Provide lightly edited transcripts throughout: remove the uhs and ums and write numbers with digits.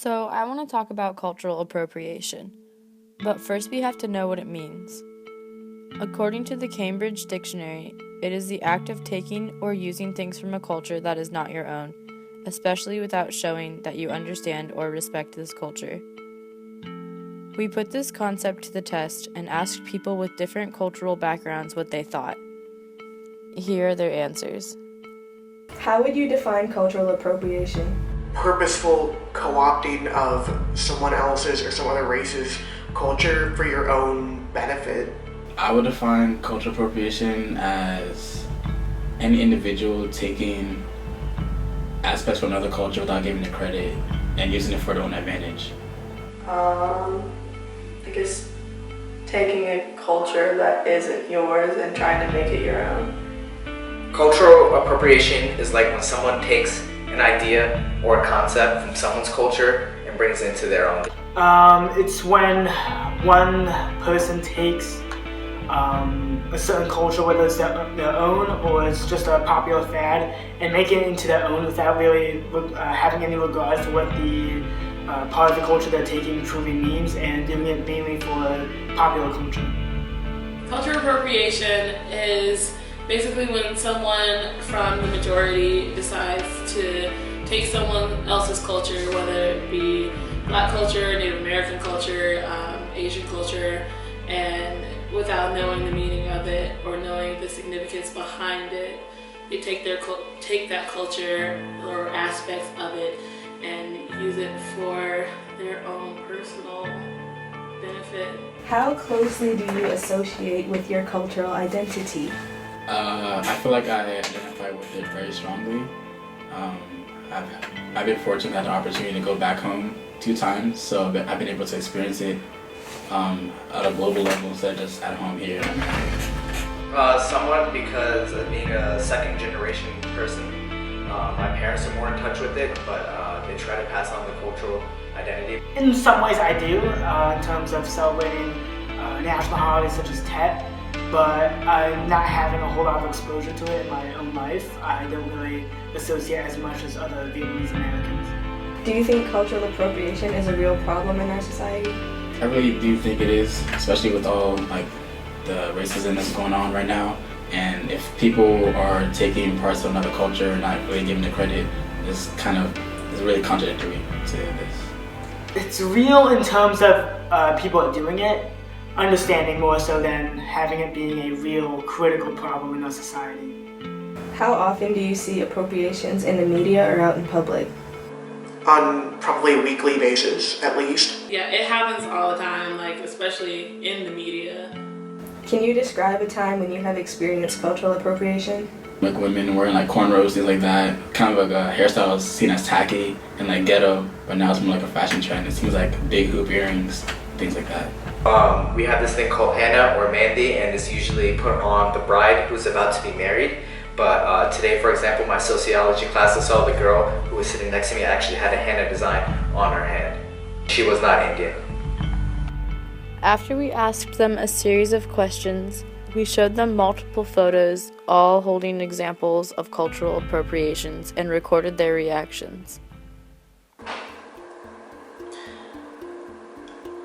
So, I want to talk about cultural appropriation. But first, we have to know what it means. According to the Cambridge Dictionary, it is the act of taking or using things from a culture that is not your own, especially without showing that you understand or respect this culture. We put this concept to the test and asked people with different cultural backgrounds what they thought. Here are their answers. How would you define cultural appropriation? Purposeful co-opting of someone else's or some other race's culture for your own benefit. I would define cultural appropriation as any individual taking aspects from another culture without giving it credit and using it for their own advantage. I guess taking a culture that isn't yours and trying to make it your own. Cultural appropriation is like when someone takes an idea or a concept from someone's culture and brings it into their own. It's when one person takes a certain culture, whether it's their own or it's just a popular fad, and make it into their own without really having any regard for what the part of the culture they're taking truly means, and doing it mainly for popular culture. Cultural appropriation is basically when someone from the majority decides to take someone else's culture, whether it be Black culture, Native American culture, Asian culture, and without knowing the meaning of it or knowing the significance behind it, they take that culture or aspects of it and use it for their own personal benefit. How closely do you associate with your cultural identity? I feel like I identify with it very strongly. I've been fortunate to have the opportunity to go back home 2 times, so I've been able to experience it at a global level instead of just at home here. Somewhat because of being a second generation person. My parents are more in touch with it, but they try to pass on the cultural identity. In some ways I do, in terms of celebrating national holidays such as Tet, but I'm not having a whole lot of exposure to it in my own life. I don't really associate as much as other Vietnamese Americans. Do you think cultural appropriation is a real problem in our society? I really do think it is, especially with all the racism that's going on right now. And if people are taking parts of another culture and not really giving the credit, it's really contradictory to this. It's real in terms of people are doing it, understanding more so than having it being a real critical problem in our society. How often do you see appropriations in the media or out in public? On probably a weekly basis, at least. Yeah, it happens all the time, especially in the media. Can you describe a time when you have experienced cultural appropriation? Like women wearing cornrows, things like that. Kind of a hairstyle is seen as tacky and ghetto, but now it's more like a fashion trend. It seems like big hoop earrings, things like that. We have this thing called henna or mehndi, and it's usually put on the bride who's about to be married. But today, for example, my sociology class, I saw the girl who was sitting next to me actually had a henna design on her hand. She was not Indian. After we asked them a series of questions, we showed them multiple photos, all holding examples of cultural appropriations, and recorded their reactions.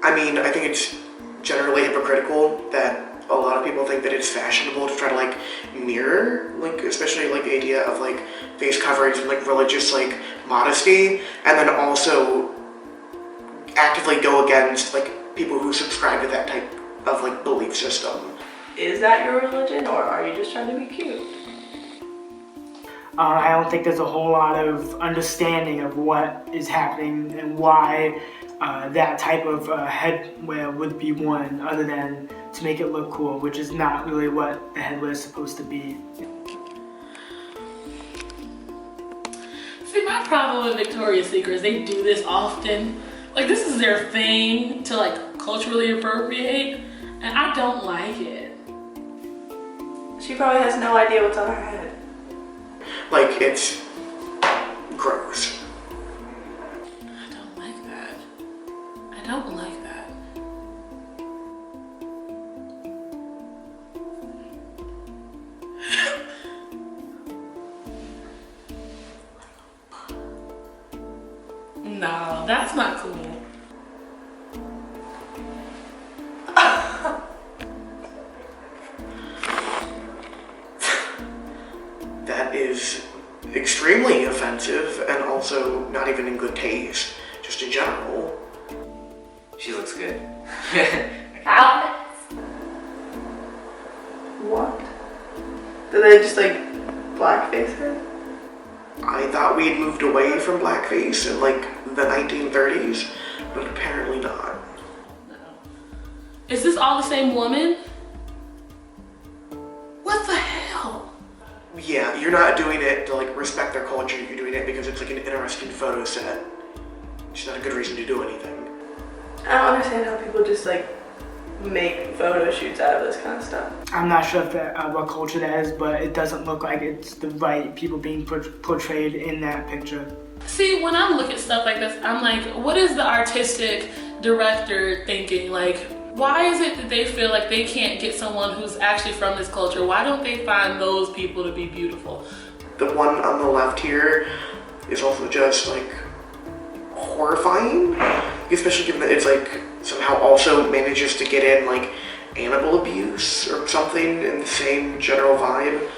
I think it's generally hypocritical that a lot of people think that it's fashionable to try to mirror, especially the idea of face coverings and religious modesty, and then also actively go against people who subscribe to that type of belief system. Is that your religion, or are you just trying to be cute? I don't think there's a whole lot of understanding of what is happening and why that type of headwear would be worn, other than to make it look cool, which is not really what the headwear is supposed to be. See, my problem with Victoria's Secret is they do this often. This is their thing to culturally appropriate, and I don't like it. She probably has no idea what's on her head. It's gross. I don't like that. I don't like that. No, that's not cool. That is extremely offensive and also not even in good taste, just in general. She looks good. What? Did they just like blackface her? I thought we had moved away from blackface in like the 1930s, but apparently not. Is this all the same woman? What the hell? Yeah, you're not doing it to like respect their culture, you're doing it because it's like an interesting photo set. It's not a good reason to do anything. I don't understand how people just like make photo shoots out of this kind of stuff. I'm not sure if that, what culture that is, but it doesn't look like it's the right people being portrayed in that picture. See, when I look at stuff like this, I'm like, what is the artistic director thinking? Like, why is it that they feel like they can't get someone who's actually from this culture? Why don't they find those people to be beautiful? The one on the left here is also just like horrifying, especially given that it's like somehow also manages to get in like animal abuse or something in the same general vibe.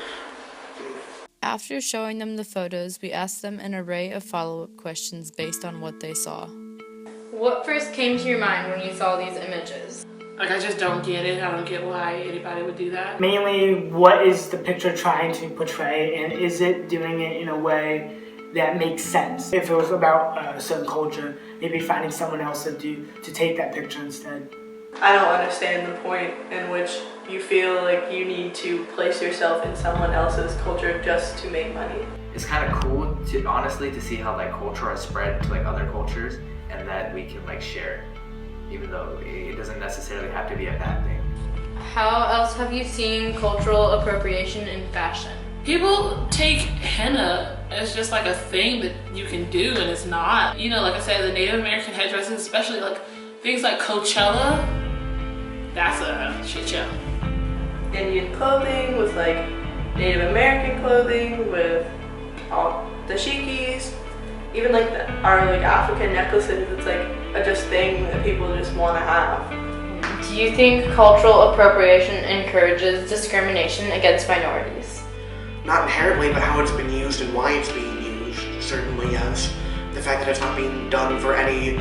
After showing them the photos, we asked them an array of follow-up questions based on what they saw. What first came to your mind when you saw these images? Like, I just don't get it. I don't get why anybody would do that. Mainly, what is the picture trying to portray, and is it doing it in a way that makes sense? If it was about a certain culture, maybe finding someone else to take that picture instead. I don't understand the point in which you feel like you need to place yourself in someone else's culture just to make money. It's kind of cool to honestly to see how like culture has spread to like other cultures and that we can like share, even though it doesn't necessarily have to be a bad thing. How else have you seen cultural appropriation in fashion? People take henna as just like a thing that you can do, and it's not. You know, like I said, the Native American headdresses, especially like things like Coachella, that's a shit show. Indian clothing with like Native American clothing with all the dashikis, even like our like African necklaces. It's like a just thing that people just want to have. Do you think cultural appropriation encourages discrimination against minorities? Not inherently, but how it's been used and why it's being used, certainly yes. The fact that it's not being done for any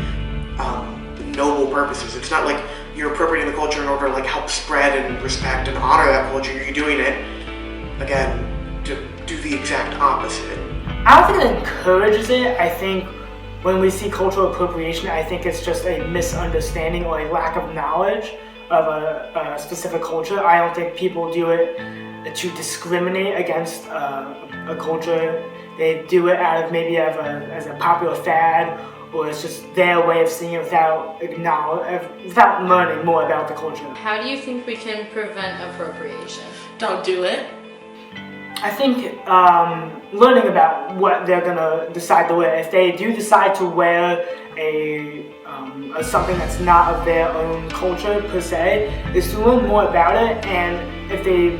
noble purposes. It's not like you're appropriating the culture in order to like help spread and respect and honor that culture. You're doing it, again, to do the exact opposite. I don't think it encourages it. I think when we see cultural appropriation, I think it's just a misunderstanding or a lack of knowledge of a specific culture. I don't think people do it to discriminate against a culture. They do it out of maybe as a popular fad, or it's just their way of seeing it without learning more about the culture. How do you think we can prevent appropriation? Don't do it. I think learning about what they're gonna decide to wear. If they do decide to wear something that's not of their own culture per se, is to learn more about it, and if they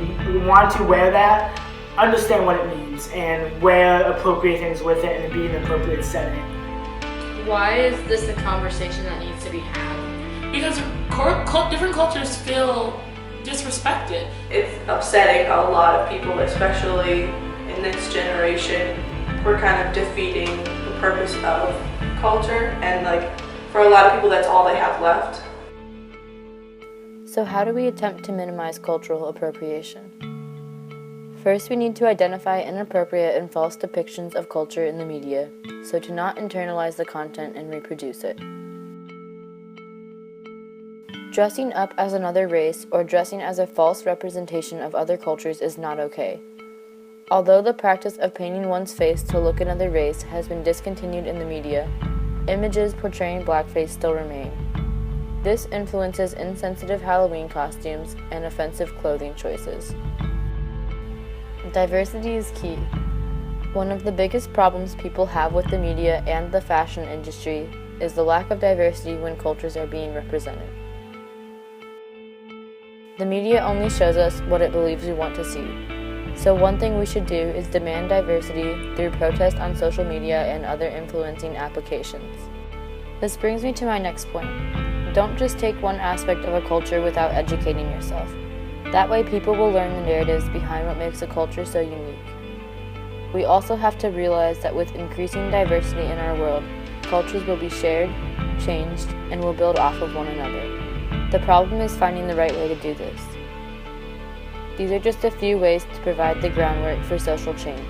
want to wear that, understand what it means and wear appropriate things with it and be in an appropriate setting. Why is this a conversation that needs to be had? Because different cultures feel disrespected. It's upsetting how a lot of people, especially in this generation, we're kind of defeating the purpose of culture, and like for a lot of people that's all they have left. So how do we attempt to minimize cultural appropriation? First, we need to identify inappropriate and false depictions of culture in the media, so to not internalize the content and reproduce it. Dressing up as another race or dressing as a false representation of other cultures is not okay. Although the practice of painting one's face to look another race has been discontinued in the media, images portraying blackface still remain. This influences insensitive Halloween costumes and offensive clothing choices. Diversity is key. One of the biggest problems people have with the media and the fashion industry is the lack of diversity when cultures are being represented. The media only shows us what it believes we want to see. So one thing we should do is demand diversity through protest on social media and other influencing applications. This brings me to my next point. Don't just take one aspect of a culture without educating yourself. That way people will learn the narratives behind what makes a culture so unique. We also have to realize that with increasing diversity in our world, cultures will be shared, changed, and will build off of one another. The problem is finding the right way to do this. These are just a few ways to provide the groundwork for social change.